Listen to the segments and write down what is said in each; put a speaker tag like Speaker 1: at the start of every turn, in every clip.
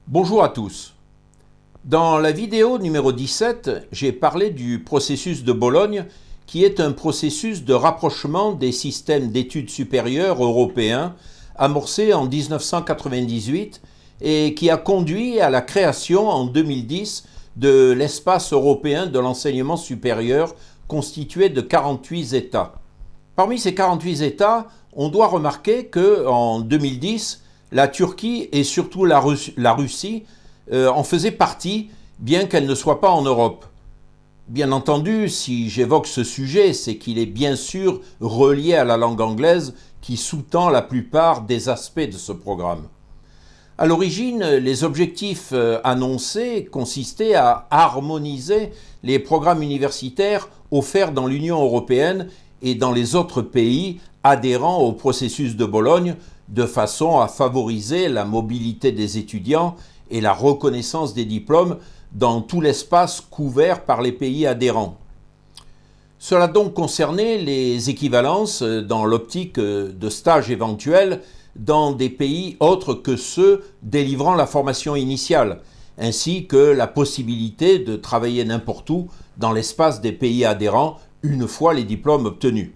Speaker 1: Bonjour à tous. Dans la vidéo numéro 17, j'ai parlé du processus de Bologne, qui est un processus de rapprochement des systèmes d'études supérieures européens amorcé en 1998 et qui a conduit à la création en 2010 de l'espace européen de l'enseignement supérieur constitué de 48 États. Parmi ces 48 États, on doit remarquer qu'en 2010, la Turquie et surtout la Russie en faisaient partie, bien qu'elle ne soit pas en Europe. Bien entendu, si j'évoque ce sujet, c'est qu'il est bien sûr relié à la langue anglaise qui sous-tend la plupart des aspects de ce programme. À l'origine, les objectifs annoncés consistaient à harmoniser les programmes universitaires offerts dans l'Union européenne et dans les autres pays adhérant au processus de Bologne, de façon à favoriser la mobilité des étudiants et la reconnaissance des diplômes dans tout l'espace couvert par les pays adhérents. Cela donc concernait les équivalences dans l'optique de stages éventuels dans des pays autres que ceux délivrant la formation initiale, ainsi que la possibilité de travailler n'importe où dans l'espace des pays adhérents une fois les diplômes obtenus.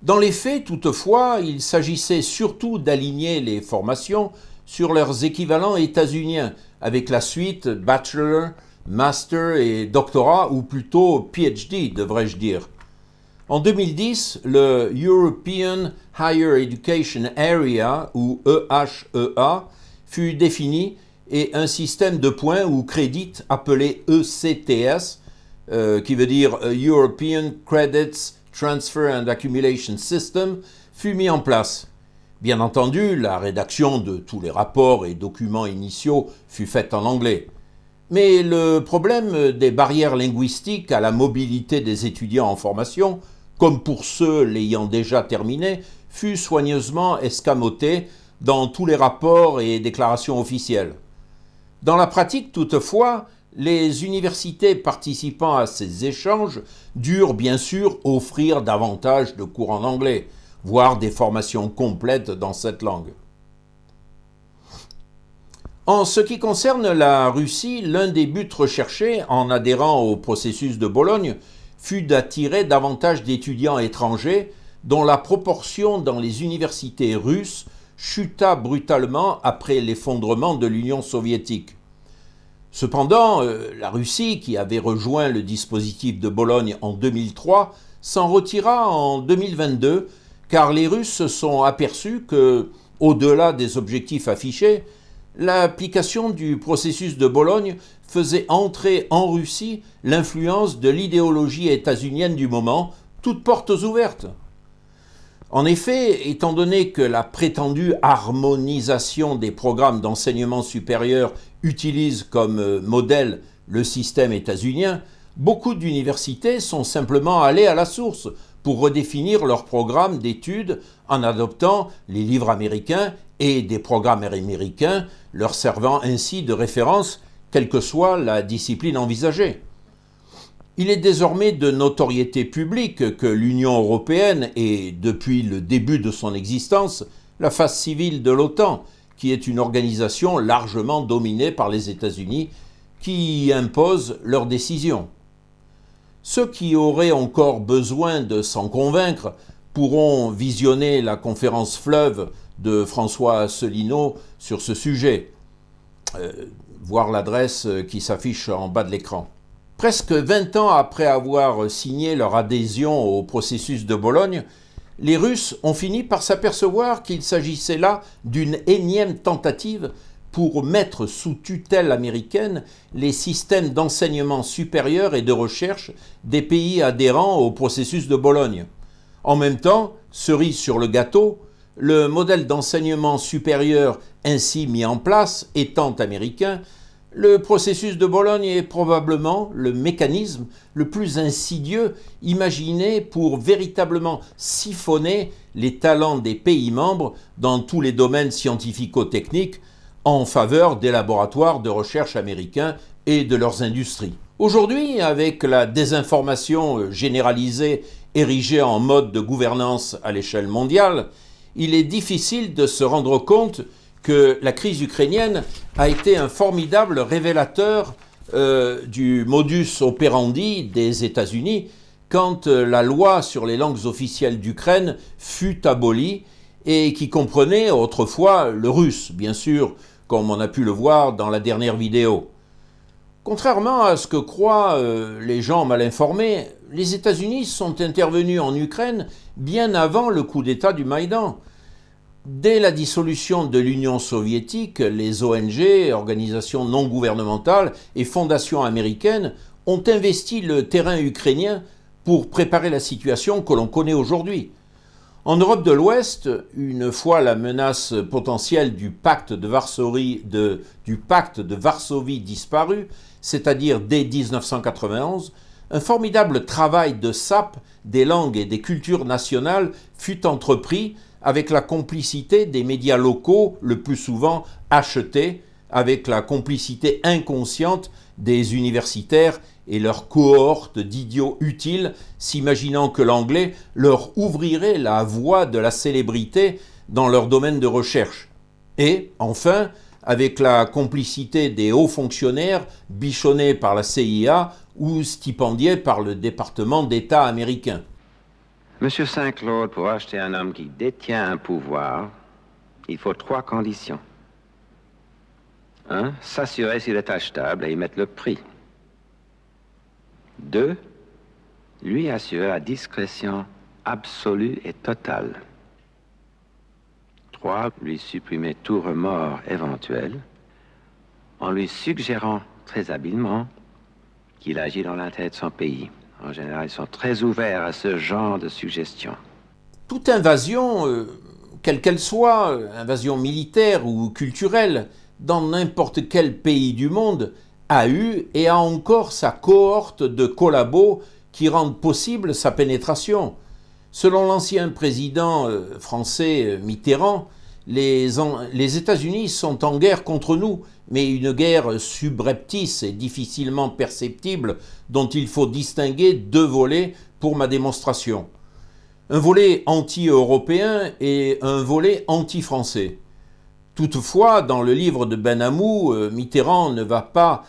Speaker 1: Dans les faits, toutefois, il s'agissait surtout d'aligner les formations sur leurs équivalents états-uniens, avec la suite Bachelor, Master et Doctorat, ou plutôt PhD, devrais-je dire. En 2010, le European Higher Education Area, ou EHEA, fut défini et un système de points ou crédits appelé ECTS, qui veut dire European Credits Transfer and Accumulation System, fut mis en place. Bien entendu, la rédaction de tous les rapports et documents initiaux fut faite en anglais. Mais le problème des barrières linguistiques à la mobilité des étudiants en formation, comme pour ceux l'ayant déjà terminé, fut soigneusement escamoté dans tous les rapports et déclarations officielles. Dans la pratique, toutefois, les universités participant à ces échanges durent bien sûr offrir davantage de cours en anglais, voire des formations complètes dans cette langue. En ce qui concerne la Russie, l'un des buts recherchés en adhérant au processus de Bologne fut d'attirer davantage d'étudiants étrangers dont la proportion dans les universités russes chuta brutalement après l'effondrement de l'Union soviétique. Cependant, la Russie, qui avait rejoint le dispositif de Bologne en 2003, s'en retira en 2022, car les Russes se sont aperçus que, au-delà des objectifs affichés, l'application du processus de Bologne faisait entrer en Russie l'influence de l'idéologie états-unienne du moment, toutes portes ouvertes. En effet, étant donné que la prétendue harmonisation des programmes d'enseignement supérieur utilise comme modèle le système états-unien, beaucoup d'universités sont simplement allées à la source pour redéfinir leurs programmes d'études en adoptant les livres américains et des programmes américains, leur servant ainsi de référence, quelle que soit la discipline envisagée. Il est désormais de notoriété publique que l'Union européenne est, depuis le début de son existence, la face civile de l'OTAN, qui est une organisation largement dominée par les États-Unis, qui y imposent leurs décisions. Ceux qui auraient encore besoin de s'en convaincre pourront visionner la conférence fleuve de François Asselineau sur ce sujet, voir l'adresse qui s'affiche en bas de l'écran. Presque 20 ans après avoir signé leur adhésion au processus de Bologne, les Russes ont fini par s'apercevoir qu'il s'agissait là d'une énième tentative pour mettre sous tutelle américaine les systèmes d'enseignement supérieur et de recherche des pays adhérents au processus de Bologne. En même temps, cerise sur le gâteau, le modèle d'enseignement supérieur ainsi mis en place étant américain, le processus de Bologne est probablement le mécanisme le plus insidieux imaginé pour véritablement siphonner les talents des pays membres dans tous les domaines scientifico-techniques en faveur des laboratoires de recherche américains et de leurs industries. Aujourd'hui, avec la désinformation généralisée érigée en mode de gouvernance à l'échelle mondiale, il est difficile de se rendre compte que la crise ukrainienne a été un formidable révélateur du modus operandi des États-Unis quand la loi sur les langues officielles d'Ukraine fut abolie et qui comprenait autrefois le russe, bien sûr, comme on a pu le voir dans la dernière vidéo. Contrairement à ce que croient les gens mal informés, les États-Unis sont intervenus en Ukraine bien avant le coup d'État du Maïdan. Dès la dissolution de l'Union soviétique, les ONG, organisations non gouvernementales et fondations américaines ont investi le terrain ukrainien pour préparer la situation que l'on connaît aujourd'hui. En Europe de l'Ouest, une fois la menace potentielle du pacte de Varsovie disparue, c'est-à-dire dès 1991, un formidable travail de sape des langues et des cultures nationales fut entrepris avec la complicité des médias locaux, le plus souvent achetés, avec la complicité inconsciente des universitaires et leurs cohortes d'idiots utiles, s'imaginant que l'anglais leur ouvrirait la voie de la célébrité dans leur domaine de recherche. Et, enfin, avec la complicité des hauts fonctionnaires bichonnés par la CIA ou stipendiés par le département d'État américain.
Speaker 2: Monsieur Saint-Claude, pour acheter un homme qui détient un pouvoir, il faut 3 conditions. 1. S'assurer s'il est achetable et y mettre le prix. 2. Lui assurer la discrétion absolue et totale. 3. Lui supprimer tout remords éventuel en lui suggérant très habilement qu'il agit dans l'intérêt de son pays. En général, ils sont très ouverts à ce genre de suggestions.
Speaker 1: Toute invasion, quelle qu'elle soit, invasion militaire ou culturelle, dans n'importe quel pays du monde, a eu et a encore sa cohorte de collabos qui rendent possible sa pénétration. Selon l'ancien président français Mitterrand, les États-Unis sont en guerre contre nous, mais une guerre subreptice et difficilement perceptible dont il faut distinguer 2 volets pour ma démonstration. Un volet anti-européen et un volet anti-français. Toutefois, dans le livre de Benhamou, Mitterrand ne va pas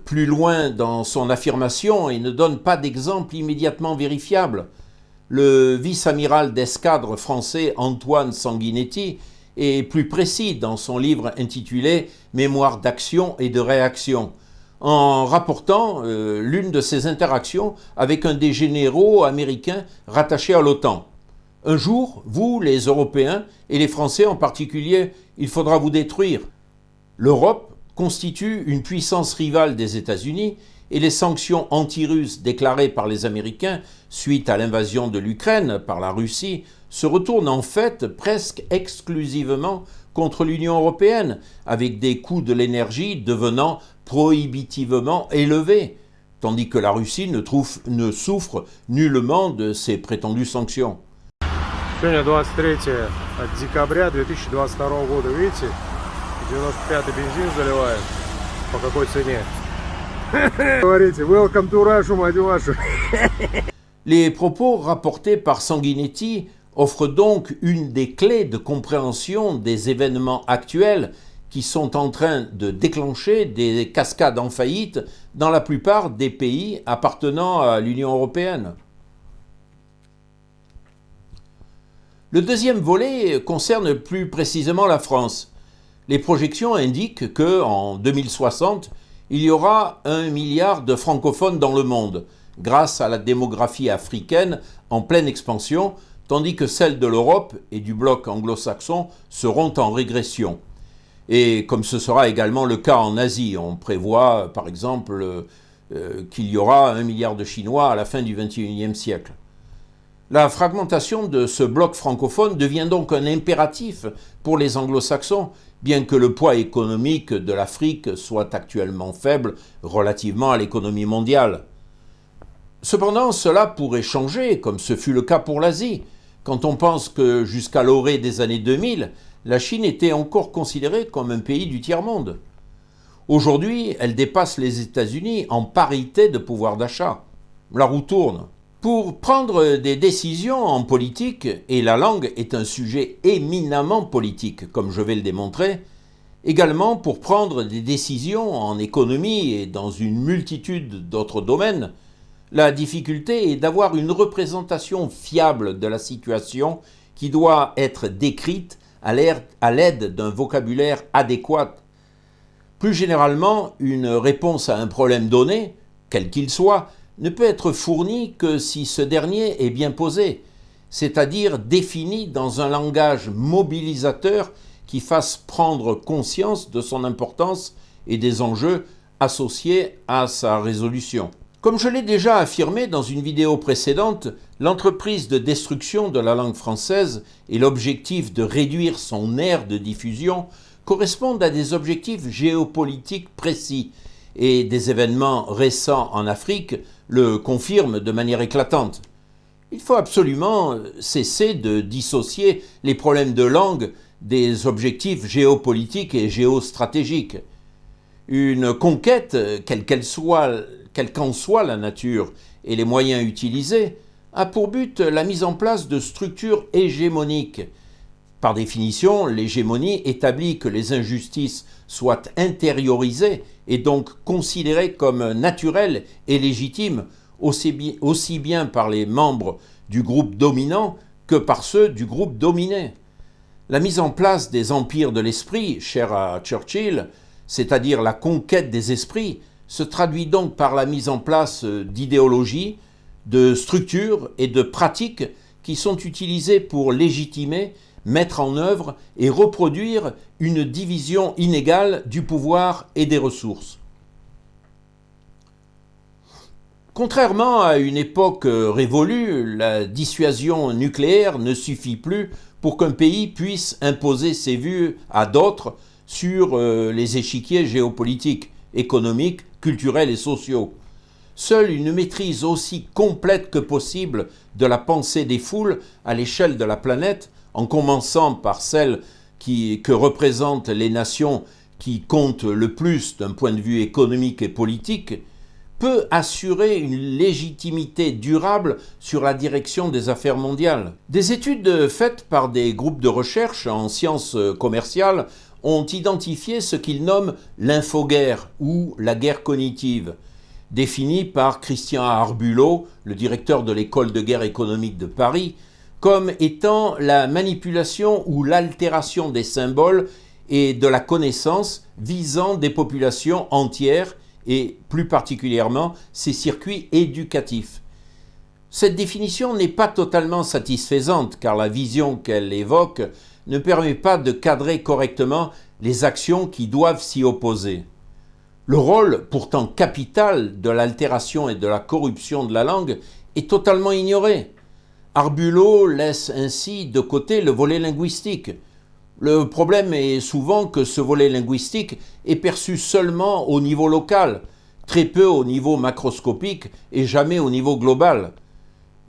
Speaker 1: plus loin dans son affirmation et ne donne pas d'exemple immédiatement vérifiable. Le vice-amiral d'escadre français Antoine Sanguinetti est plus précis dans son livre intitulé « Mémoire d'action et de réaction », en rapportant l'une de ses interactions avec un des généraux américains rattachés à l'OTAN. Un jour, vous, les Européens, et les Français en particulier, il faudra vous détruire. L'Europe constitue une puissance rivale des États-Unis et les sanctions anti-russes déclarées par les Américains suite à l'invasion de l'Ukraine par la Russie se retournent en fait presque exclusivement contre l'Union européenne, avec des coûts de l'énergie devenant prohibitivement élevés, tandis que la Russie ne souffre nullement de ces prétendues sanctions.
Speaker 3: Сегодня 23 декабря 2022 года, видите, 95-й бензин заливает. По какой цене? Говорите, welcome to Russia, мать вашу.
Speaker 1: Les propos rapportés par Sanguinetti offrent donc une des clés de compréhension des événements actuels qui sont en train de déclencher des cascades en faillite dans la plupart des pays appartenant à l'Union européenne. Le deuxième volet concerne plus précisément la France. Les projections indiquent qu'en 2060, il y aura 1 milliard de francophones dans le monde, grâce à la démographie africaine en pleine expansion, tandis que celles de l'Europe et du bloc anglo-saxon seront en régression. Et comme ce sera également le cas en Asie, on prévoit par exemple qu'il y aura 1 milliard de Chinois à la fin du XXIe siècle. La fragmentation de ce bloc francophone devient donc un impératif pour les anglo-saxons, bien que le poids économique de l'Afrique soit actuellement faible relativement à l'économie mondiale. Cependant, cela pourrait changer, comme ce fut le cas pour l'Asie, quand on pense que jusqu'à l'orée des années 2000, la Chine était encore considérée comme un pays du tiers-monde. Aujourd'hui, elle dépasse les États-Unis en parité de pouvoir d'achat. La roue tourne. Pour prendre des décisions en politique, et la langue est un sujet éminemment politique, comme je vais le démontrer, également pour prendre des décisions en économie et dans une multitude d'autres domaines, la difficulté est d'avoir une représentation fiable de la situation qui doit être décrite à l'aide d'un vocabulaire adéquat. Plus généralement, une réponse à un problème donné, quel qu'il soit, ne peut être fournie que si ce dernier est bien posé, c'est-à-dire défini dans un langage mobilisateur qui fasse prendre conscience de son importance et des enjeux associés à sa résolution. Comme je l'ai déjà affirmé dans une vidéo précédente, l'entreprise de destruction de la langue française et l'objectif de réduire son aire de diffusion correspondent à des objectifs géopolitiques précis, et des événements récents en Afrique le confirment de manière éclatante. Il faut absolument cesser de dissocier les problèmes de langue des objectifs géopolitiques et géostratégiques. Une conquête, quelle qu'en soit la nature et les moyens utilisés, a pour but la mise en place de structures hégémoniques. Par définition, l'hégémonie établit que les injustices soient intériorisées et donc considérées comme naturelles et légitimes aussi bien par les membres du groupe dominant que par ceux du groupe dominé. La mise en place des empires de l'esprit, cher à Churchill, c'est-à-dire la conquête des esprits, se traduit donc par la mise en place d'idéologies, de structures et de pratiques qui sont utilisées pour légitimer, mettre en œuvre et reproduire une division inégale du pouvoir et des ressources. Contrairement à une époque révolue, la dissuasion nucléaire ne suffit plus pour qu'un pays puisse imposer ses vues à d'autres sur les échiquiers géopolitiques, économiques, culturels et sociaux. Seule une maîtrise aussi complète que possible de la pensée des foules à l'échelle de la planète, en commençant par celles que représentent les nations qui comptent le plus d'un point de vue économique et politique, peut assurer une légitimité durable sur la direction des affaires mondiales. Des études faites par des groupes de recherche en sciences commerciales ont identifié ce qu'ils nomment l'infoguerre ou la guerre cognitive, définie par Christian Arbulot, le directeur de l'École de guerre économique de Paris, comme étant la manipulation ou l'altération des symboles et de la connaissance visant des populations entières et plus particulièrement ces circuits éducatifs. Cette définition n'est pas totalement satisfaisante car la vision qu'elle évoque ne permet pas de cadrer correctement les actions qui doivent s'y opposer. Le rôle pourtant capital de l'altération et de la corruption de la langue est totalement ignoré. Arbulot laisse ainsi de côté le volet linguistique. Le problème est souvent que ce volet linguistique est perçu seulement au niveau local, très peu au niveau macroscopique et jamais au niveau global.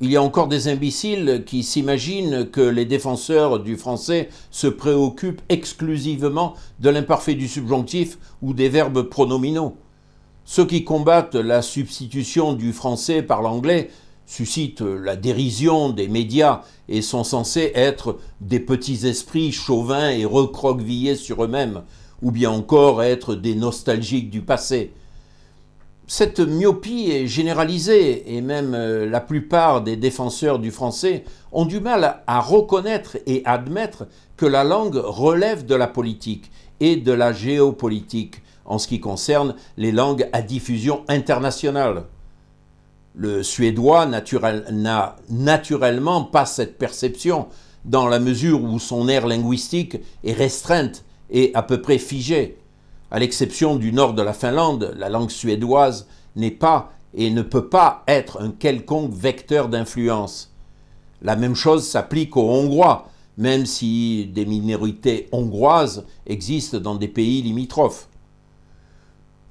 Speaker 1: Il y a encore des imbéciles qui s'imaginent que les défenseurs du français se préoccupent exclusivement de l'imparfait du subjonctif ou des verbes pronominaux. Ceux qui combattent la substitution du français par l'anglais suscitent la dérision des médias et sont censés être des petits esprits chauvins et recroquevillés sur eux-mêmes, ou bien encore être des nostalgiques du passé. Cette myopie est généralisée et même la plupart des défenseurs du français ont du mal à reconnaître et admettre que la langue relève de la politique et de la géopolitique en ce qui concerne les langues à diffusion internationale. Le suédois n'a naturellement pas cette perception dans la mesure où son aire linguistique est restreinte et à peu près figée. À l'exception du nord de la Finlande, la langue suédoise n'est pas et ne peut pas être un quelconque vecteur d'influence. La même chose s'applique aux Hongrois, même si des minorités hongroises existent dans des pays limitrophes.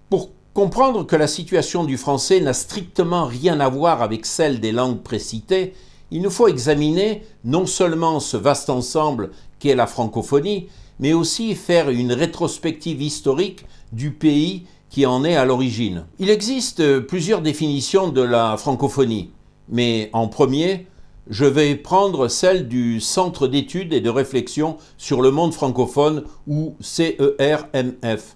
Speaker 1: Pour comprendre que la situation du français n'a strictement rien à voir avec celle des langues précitées, il nous faut examiner non seulement ce vaste ensemble qu'est la francophonie, mais aussi faire une rétrospective historique du pays qui en est à l'origine. Il existe plusieurs définitions de la francophonie. Mais en premier, je vais prendre celle du Centre d'études et de réflexion sur le monde francophone, ou CERMF.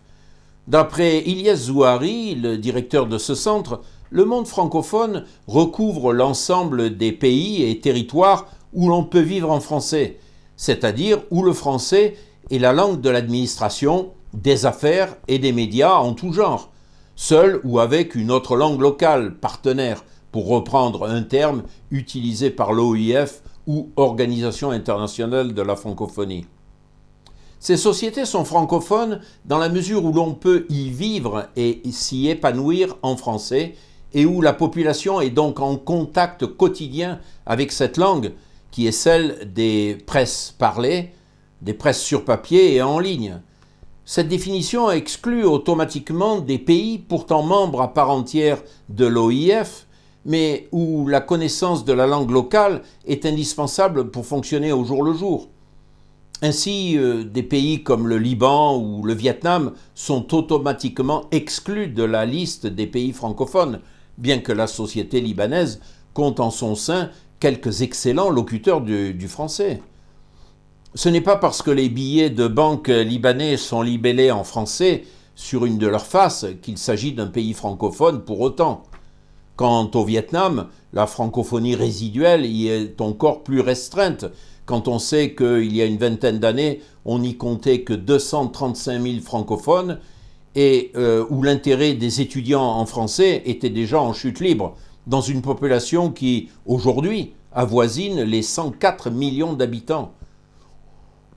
Speaker 1: D'après Ilyes Zouari, le directeur de ce centre, le monde francophone recouvre l'ensemble des pays et territoires où l'on peut vivre en français, c'est-à-dire où le français est la langue de l'administration, des affaires et des médias en tout genre, seul ou avec une autre langue locale partenaire, pour reprendre un terme utilisé par l'OIF ou Organisation internationale de la francophonie. Ces sociétés sont francophones dans la mesure où l'on peut y vivre et s'y épanouir en français et où la population est donc en contact quotidien avec cette langue qui est celle des presses parlées, des presses sur papier et en ligne. Cette définition exclut automatiquement des pays pourtant membres à part entière de l'OIF, mais où la connaissance de la langue locale est indispensable pour fonctionner au jour le jour. Ainsi, des pays comme le Liban ou le Vietnam sont automatiquement exclus de la liste des pays francophones, bien que la société libanaise compte en son sein quelques excellents locuteurs du français. Ce n'est pas parce que les billets de banque libanais sont libellés en français sur une de leurs faces qu'il s'agit d'un pays francophone pour autant. Quant au Vietnam, la francophonie résiduelle y est encore plus restreinte, quand on sait qu'il y a une vingtaine d'années, on n'y comptait que 235 000 francophones et où l'intérêt des étudiants en français était déjà en chute libre, dans une population qui, aujourd'hui, avoisine les 104 millions d'habitants.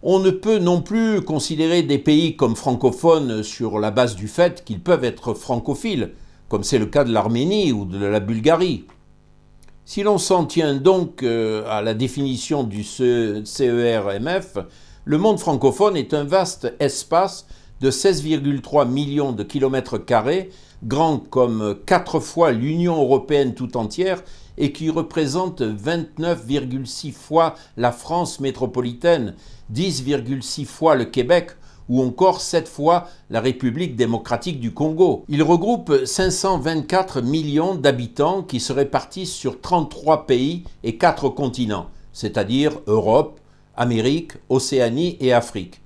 Speaker 1: On ne peut non plus considérer des pays comme francophones sur la base du fait qu'ils peuvent être francophiles, comme c'est le cas de l'Arménie ou de la Bulgarie. Si l'on s'en tient donc à la définition du CERMF, le monde francophone est un vaste espace de 16,3 millions de kilomètres carrés, grand comme 4 fois l'Union européenne tout entière et qui représente 29,6 fois la France métropolitaine, 10,6 fois le Québec, ou encore 7 fois la République démocratique du Congo. Il regroupe 524 millions d'habitants qui se répartissent sur 33 pays et 4 continents, c'est-à-dire Europe, Amérique, Océanie et Afrique.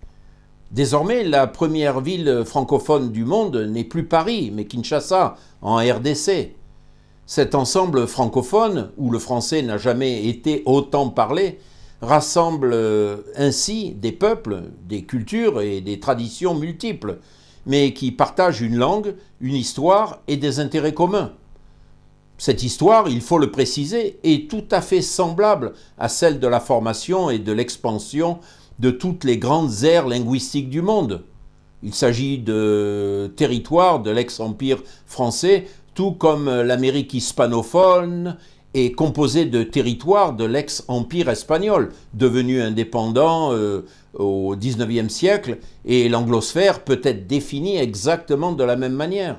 Speaker 1: Désormais, la première ville francophone du monde n'est plus Paris, mais Kinshasa, en RDC. Cet ensemble francophone, où le français n'a jamais été autant parlé, rassemble ainsi des peuples, des cultures et des traditions multiples, mais qui partagent une langue, une histoire et des intérêts communs. Cette histoire, il faut le préciser, est tout à fait semblable à celle de la formation et de l'expansion de toutes les grandes aires linguistiques du monde. Il s'agit de territoires de l'ex-empire français, tout comme l'Amérique hispanophone est composée de territoires de l'ex-empire espagnol, devenu indépendant au XIXe siècle, et l'anglosphère peut être définie exactement de la même manière.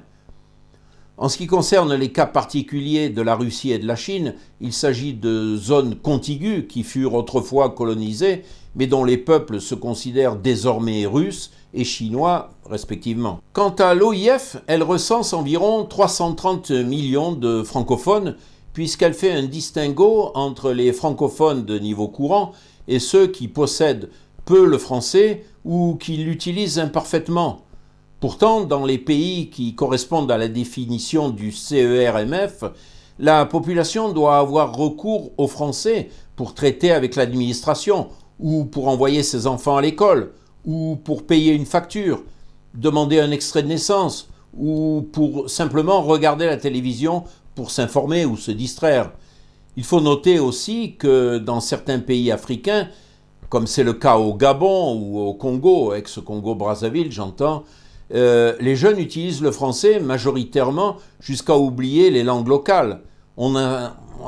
Speaker 1: En ce qui concerne les cas particuliers de la Russie et de la Chine, il s'agit de zones contiguës qui furent autrefois colonisées, mais dont les peuples se considèrent désormais russes et chinois respectivement. Quant à l'OIF, elle recense environ 330 millions de francophones, puisqu'elle fait un distinguo entre les francophones de niveau courant et ceux qui possèdent peu le français ou qui l'utilisent imparfaitement. Pourtant, dans les pays qui correspondent à la définition du CERMF, la population doit avoir recours au français pour traiter avec l'administration, ou pour envoyer ses enfants à l'école, ou pour payer une facture, demander un extrait de naissance, ou pour simplement regarder la télévision pour s'informer ou se distraire. Il faut noter aussi que dans certains pays africains, comme c'est le cas au Gabon ou au Congo, ex-Congo-Brazzaville j'entends, les jeunes utilisent le français majoritairement jusqu'à oublier les langues locales. On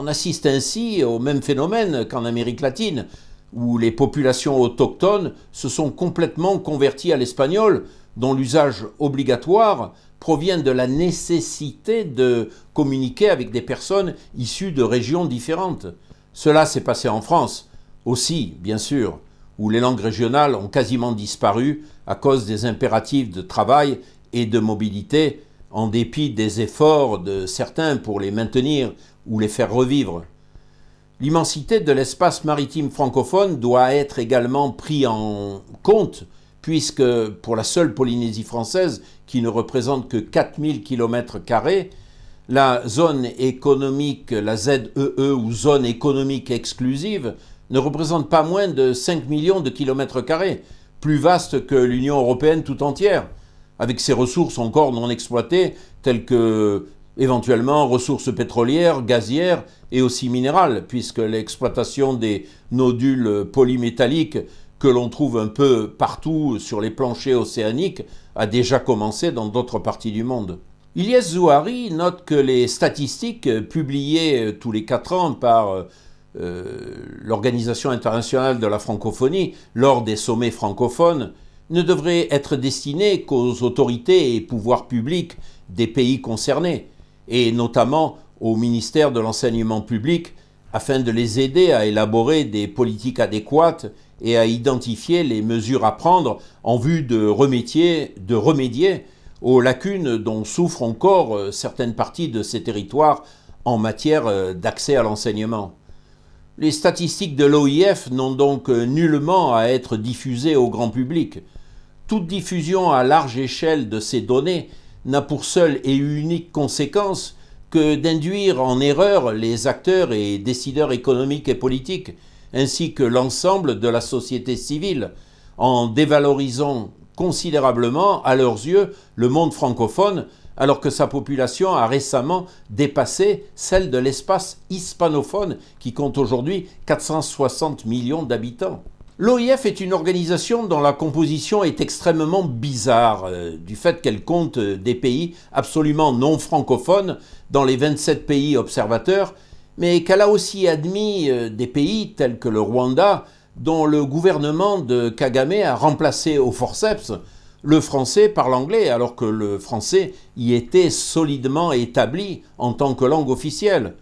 Speaker 1: assiste ainsi au même phénomène qu'en Amérique latine, où les populations autochtones se sont complètement converties à l'espagnol, dont l'usage obligatoire provient de la nécessité de communiquer avec des personnes issues de régions différentes. Cela s'est passé en France aussi, bien sûr, où les langues régionales ont quasiment disparu à cause des impératifs de travail et de mobilité, en dépit des efforts de certains pour les maintenir ou les faire revivre. L'immensité de l'espace maritime francophone doit être également pris en compte, puisque pour la seule Polynésie française, qui ne représente que 4000 km², la zone économique, la ZEE ou zone économique exclusive, ne représente pas moins de 5 millions de km², plus vaste que l'Union européenne tout entière, avec ses ressources encore non exploitées, telles que éventuellement ressources pétrolières, gazières et aussi minérales, puisque l'exploitation des nodules polymétalliques que l'on trouve un peu partout sur les planchers océaniques a déjà commencé dans d'autres parties du monde. Ilyes Zouari note que les statistiques publiées tous les 4 ans par l'Organisation internationale de la francophonie lors des sommets francophones ne devraient être destinées qu'aux autorités et pouvoirs publics des pays concernés, et notamment au ministère de l'enseignement public, afin de les aider à élaborer des politiques adéquates et à identifier les mesures à prendre en vue de remédier aux lacunes dont souffrent encore certaines parties de ces territoires en matière d'accès à l'enseignement. Les statistiques de l'OIF n'ont donc nullement à être diffusées au grand public. Toute diffusion à large échelle de ces données n'a pour seule et unique conséquence que d'induire en erreur les acteurs et décideurs économiques et politiques, ainsi que l'ensemble de la société civile, en dévalorisant considérablement à leurs yeux le monde francophone, alors que sa population a récemment dépassé celle de l'espace hispanophone qui compte aujourd'hui 460 millions d'habitants. L'OIF est une organisation dont la composition est extrêmement bizarre, du fait qu'elle compte des pays absolument non francophones dans les 27 pays observateurs, mais qu'elle a aussi admis des pays tels que le Rwanda, dont le gouvernement de Kagame a remplacé au forceps le français par l'anglais, alors que le français y était solidement établi en tant que langue officielle.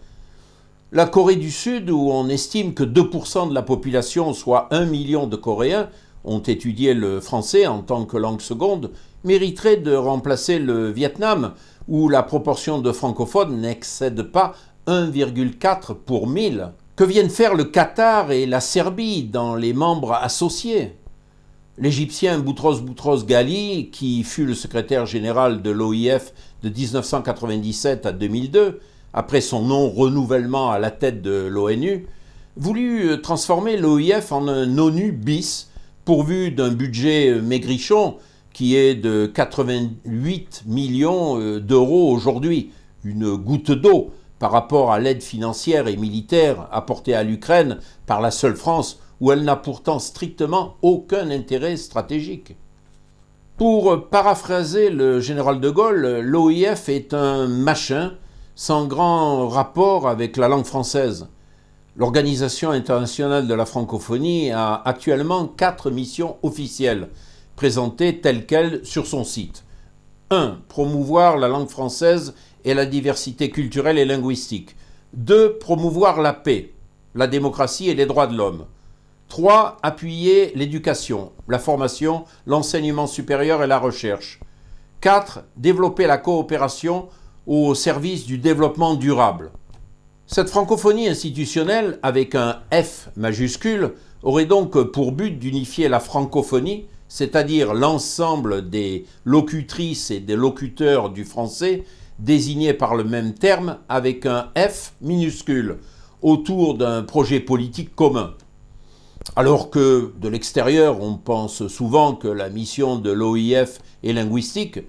Speaker 1: La Corée du Sud, où on estime que 2% de la population, soit 1 million de Coréens, ont étudié le français en tant que langue seconde, mériterait de remplacer le Vietnam, où la proportion de francophones n'excède pas 1,4 pour 1000. Que viennent faire le Qatar et la Serbie dans les membres associés ? L'Égyptien Boutros Boutros-Ghali, qui fut le secrétaire général de l'OIF de 1997 à 2002, après son non-renouvellement à la tête de l'ONU, voulut transformer l'OIF en un ONU bis, pourvu d'un budget maigrichon qui est de 88 millions d'euros aujourd'hui, une goutte d'eau par rapport à l'aide financière et militaire apportée à l'Ukraine par la seule France, où elle n'a pourtant strictement aucun intérêt stratégique. Pour paraphraser le général de Gaulle, l'OIF est un machin sans grand rapport avec la langue française. L'Organisation internationale de la francophonie a actuellement 4 missions officielles, présentées telles quelles sur son site. 1. Promouvoir la langue française et la diversité culturelle et linguistique. 2. Promouvoir la paix, la démocratie et les droits de l'homme. 3. Appuyer l'éducation, la formation, l'enseignement supérieur et la recherche. 4. Développer la coopération au service du développement durable. Cette francophonie institutionnelle, avec un F majuscule, aurait donc pour but d'unifier la francophonie, c'est-à-dire l'ensemble des locutrices et des locuteurs du français, désignés par le même terme, avec un F minuscule, autour d'un projet politique commun. Alors que, de l'extérieur, on pense souvent que la mission de l'OIF est linguistique,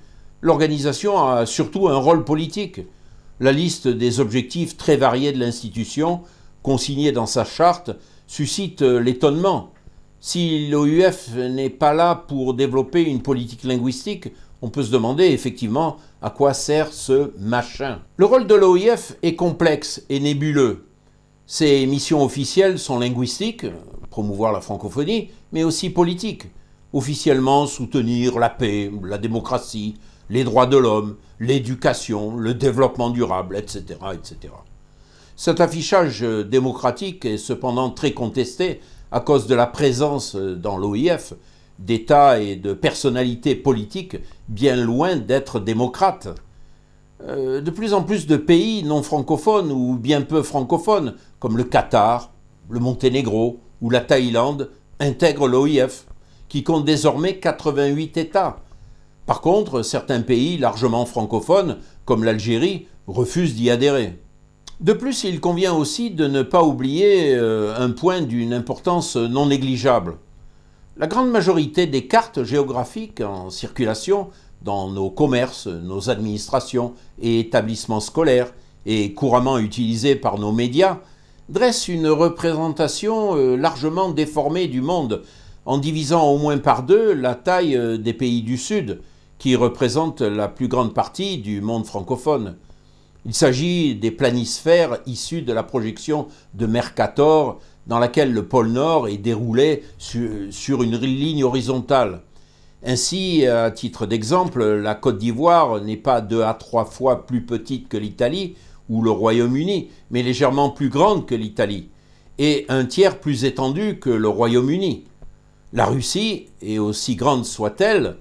Speaker 1: l'organisation a surtout un rôle politique. La liste des objectifs très variés de l'institution, consignée dans sa charte, suscite l'étonnement. Si l'OIF n'est pas là pour développer une politique linguistique, on peut se demander effectivement à quoi sert ce machin. Le rôle de l'OIF est complexe et nébuleux. Ses missions officielles sont linguistiques, promouvoir la francophonie, mais aussi politiques. Officiellement soutenir la paix, la démocratie, les droits de l'homme, l'éducation, le développement durable, etc., etc. Cet affichage démocratique est cependant très contesté à cause de la présence dans l'OIF d'États et de personnalités politiques bien loin d'être démocrates. De plus en plus de pays non francophones ou bien peu francophones, comme le Qatar, le Monténégro ou la Thaïlande, intègrent l'OIF, qui compte désormais 88 États. Par contre, certains pays largement francophones, comme l'Algérie, refusent d'y adhérer. De plus, il convient aussi de ne pas oublier un point d'une importance non négligeable. La grande majorité des cartes géographiques en circulation dans nos commerces, nos administrations et établissements scolaires, et couramment utilisées par nos médias, dressent une représentation largement déformée du monde, en divisant au moins par deux la taille des pays du Sud, qui représentent la plus grande partie du monde francophone. Il s'agit des planisphères issus de la projection de Mercator, dans laquelle le pôle Nord est déroulé sur une ligne horizontale. Ainsi, à titre d'exemple, la Côte d'Ivoire n'est pas 2 à 3 fois plus petite que l'Italie ou le Royaume-Uni, mais légèrement plus grande que l'Italie, et un tiers plus étendue que le Royaume-Uni. La Russie, et aussi grande soit-elle,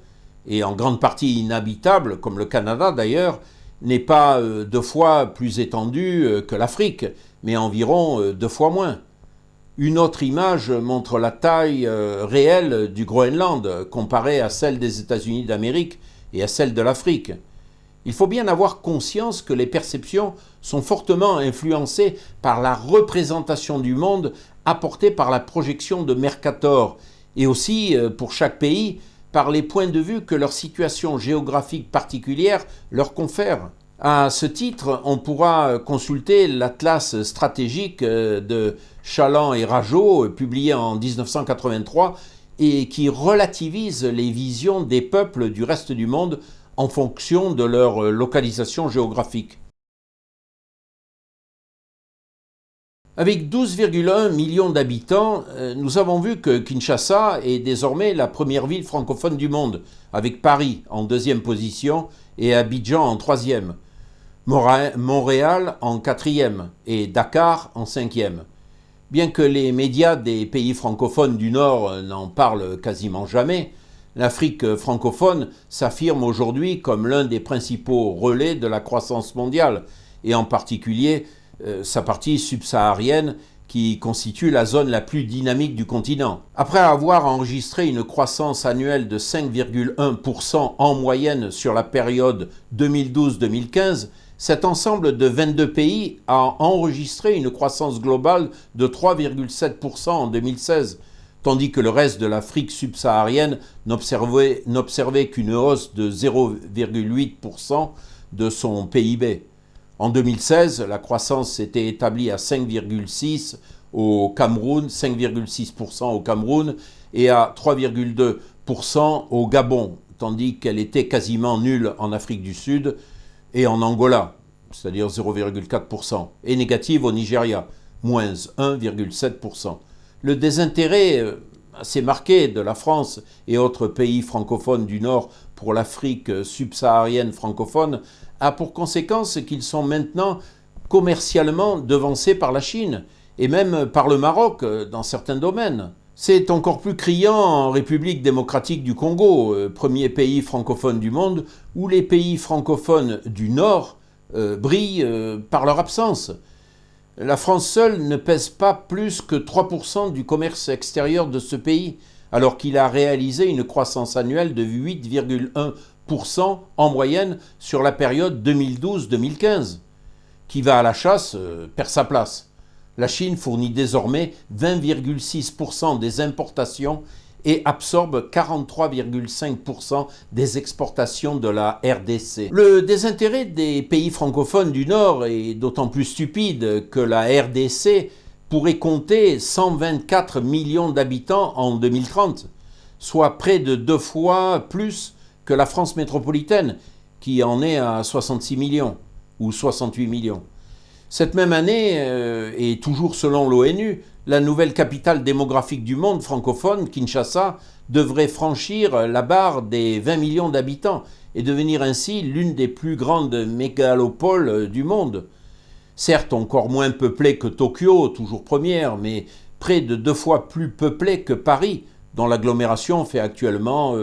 Speaker 1: et en grande partie inhabitable, comme le Canada d'ailleurs, n'est pas 2 fois plus étendue que l'Afrique, mais environ 2 fois moins. Une autre image montre la taille réelle du Groenland comparée à celle des États-Unis d'Amérique et à celle de l'Afrique. Il faut bien avoir conscience que les perceptions sont fortement influencées par la représentation du monde apportée par la projection de Mercator, et aussi, pour chaque pays, par les points de vue que leur situation géographique particulière leur confère. À ce titre, on pourra consulter l'Atlas stratégique de Chaland et Rageot, publié en 1983, et qui relativise les visions des peuples du reste du monde en fonction de leur localisation géographique. Avec 12,1 millions d'habitants, nous avons vu que Kinshasa est désormais la première ville francophone du monde, avec Paris en deuxième position et Abidjan en troisième, Montréal en quatrième et Dakar en cinquième. Bien que les médias des pays francophones du Nord n'en parlent quasiment jamais, l'Afrique francophone s'affirme aujourd'hui comme l'un des principaux relais de la croissance mondiale, et en particulier sa partie subsaharienne qui constitue la zone la plus dynamique du continent. Après avoir enregistré une croissance annuelle de 5,1% en moyenne sur la période 2012-2015, cet ensemble de 22 pays a enregistré une croissance globale de 3,7% en 2016, tandis que le reste de l'Afrique subsaharienne n'observait qu'une hausse de 0,8% de son PIB. En 2016, la croissance s'était établie à 5,6% au Cameroun, 5,6% au Cameroun et à 3,2% au Gabon, tandis qu'elle était quasiment nulle en Afrique du Sud et en Angola, c'est-à-dire 0,4%, et négative au Nigeria, moins 1,7%. Le désintérêt assez marqué de la France et autres pays francophones du Nord pour l'Afrique subsaharienne francophone a pour conséquence qu'ils sont maintenant commercialement devancés par la Chine et même par le Maroc dans certains domaines. C'est encore plus criant en République démocratique du Congo, premier pays francophone du monde, où les pays francophones du Nord brillent par leur absence. La France seule ne pèse pas plus que 3% du commerce extérieur de ce pays, alors qu'il a réalisé une croissance annuelle de 8,1% en moyenne sur la période 2012-2015. Qui va à la chasse perd sa place. La Chine fournit désormais 20,6% des importations et absorbe 43,5% des exportations de la RDC. Le désintérêt des pays francophones du Nord est d'autant plus stupide que la RDC pourrait compter 124 millions d'habitants en 2030, soit près de 2 fois plus que la France métropolitaine, qui en est à 66 millions ou 68 millions. Cette même année, et toujours selon l'ONU, la nouvelle capitale démographique du monde francophone, Kinshasa, devrait franchir la barre des 20 millions d'habitants et devenir ainsi l'une des plus grandes mégalopoles du monde. Certes encore moins peuplée que Tokyo, toujours première, mais près de 2 fois plus peuplée que Paris, dont l'agglomération fait actuellement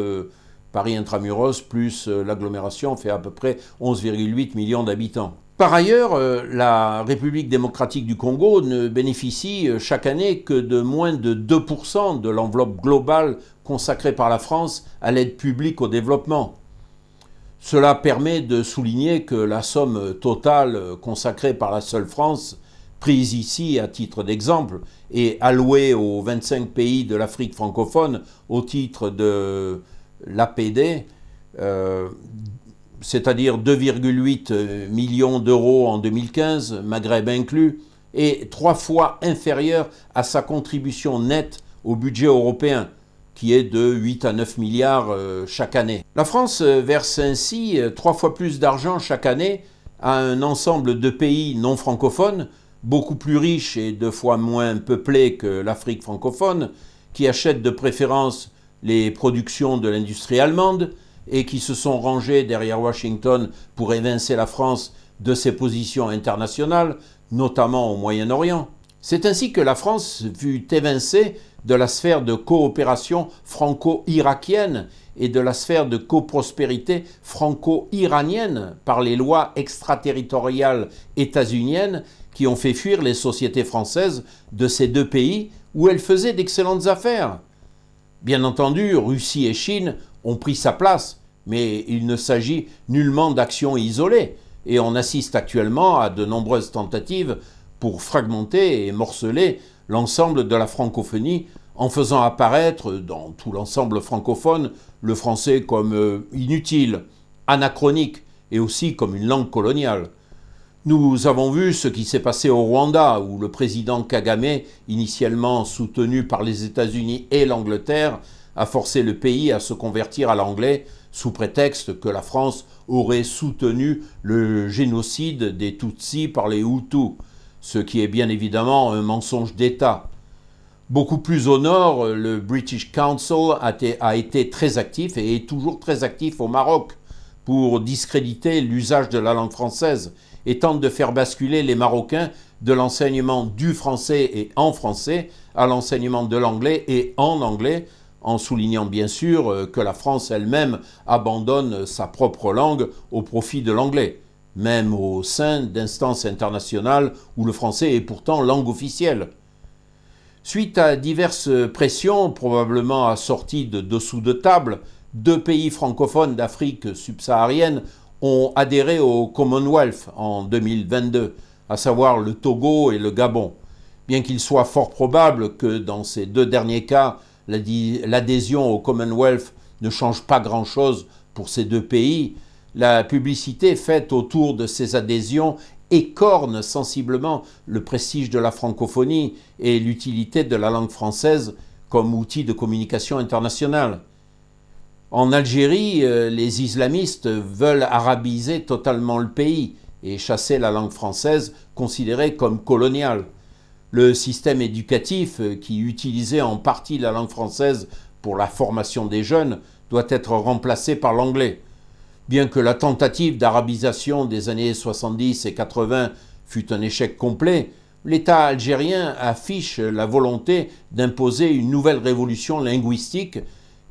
Speaker 1: Paris intramuros plus l'agglomération fait à peu près 11,8 millions d'habitants. Par ailleurs, la République démocratique du Congo ne bénéficie chaque année que de moins de 2% de l'enveloppe globale consacrée par la France à l'aide publique au développement. Cela permet de souligner que la somme totale consacrée par la seule France, prise ici à titre d'exemple, et allouée aux 25 pays de l'Afrique francophone au titre de l'APD, c'est-à-dire 2,8 millions d'euros en 2015, Maghreb inclus, est 3 fois inférieure à sa contribution nette au budget européen, qui est de 8 à 9 milliards chaque année. La France verse ainsi 3 fois plus d'argent chaque année à un ensemble de pays non francophones, beaucoup plus riches et 2 fois moins peuplés que l'Afrique francophone, qui achètent de préférence les productions de l'industrie allemande, et qui se sont rangés derrière Washington pour évincer la France de ses positions internationales, notamment au Moyen-Orient. C'est ainsi que la France fut évincée de la sphère de coopération franco-irakienne et de la sphère de coprospérité franco-iranienne par les lois extraterritoriales états-uniennes qui ont fait fuir les sociétés françaises de ces deux pays où elles faisaient d'excellentes affaires. Bien entendu, Russie et Chine ont pris sa place, mais il ne s'agit nullement d'actions isolées, et on assiste actuellement à de nombreuses tentatives pour fragmenter et morceler l'ensemble de la francophonie en faisant apparaître dans tout l'ensemble francophone le français comme inutile, anachronique et aussi comme une langue coloniale. Nous avons vu ce qui s'est passé au Rwanda, où le président Kagame, initialement soutenu par les États-Unis et l'Angleterre, a forcé le pays à se convertir à l'anglais sous prétexte que la France aurait soutenu le génocide des Tutsis par les Hutus, ce qui est bien évidemment un mensonge d'État. Beaucoup plus au nord, le British Council a été très actif et est toujours très actif au Maroc pour discréditer l'usage de la langue française et tente de faire basculer les Marocains de l'enseignement du français et en français à l'enseignement de l'anglais et en anglais, en soulignant bien sûr que la France elle-même abandonne sa propre langue au profit de l'anglais, même au sein d'instances internationales où le français est pourtant langue officielle. Suite à diverses pressions, probablement assorties de dessous de table, 2 pays francophones d'Afrique subsaharienne ont adhéré au Commonwealth en 2022, à savoir le Togo et le Gabon. Bien qu'il soit fort probable que dans ces 2 derniers cas, l'adhésion au Commonwealth ne change pas grand-chose pour ces 2 pays, la publicité faite autour de ces adhésions écorne sensiblement le prestige de la francophonie et l'utilité de la langue française comme outil de communication internationale. En Algérie, les islamistes veulent arabiser totalement le pays et chasser la langue française considérée comme coloniale. Le système éducatif, qui utilisait en partie la langue française pour la formation des jeunes, doit être remplacé par l'anglais. Bien que la tentative d'arabisation des années 70 et 80 fut un échec complet, l'État algérien affiche la volonté d'imposer une nouvelle révolution linguistique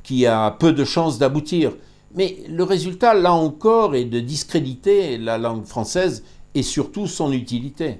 Speaker 1: qui a peu de chances d'aboutir. Mais le résultat, là encore, est de discréditer la langue française et surtout son utilité.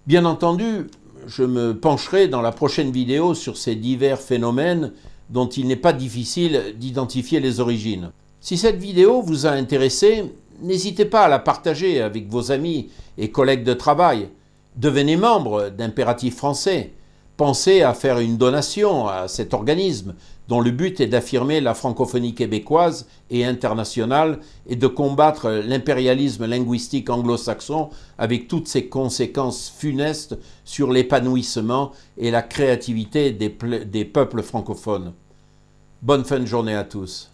Speaker 1: Bien entendu, je me pencherai dans la prochaine vidéo sur ces divers phénomènes dont il n'est pas difficile d'identifier les origines. Si cette vidéo vous a intéressé, n'hésitez pas à la partager avec vos amis et collègues de travail. Devenez membre d'Impératif Français. Pensez à faire une donation à cet organisme dont le but est d'affirmer la francophonie québécoise et internationale et de combattre l'impérialisme linguistique anglo-saxon avec toutes ses conséquences funestes sur l'épanouissement et la créativité des peuples francophones. Bonne fin de journée à tous.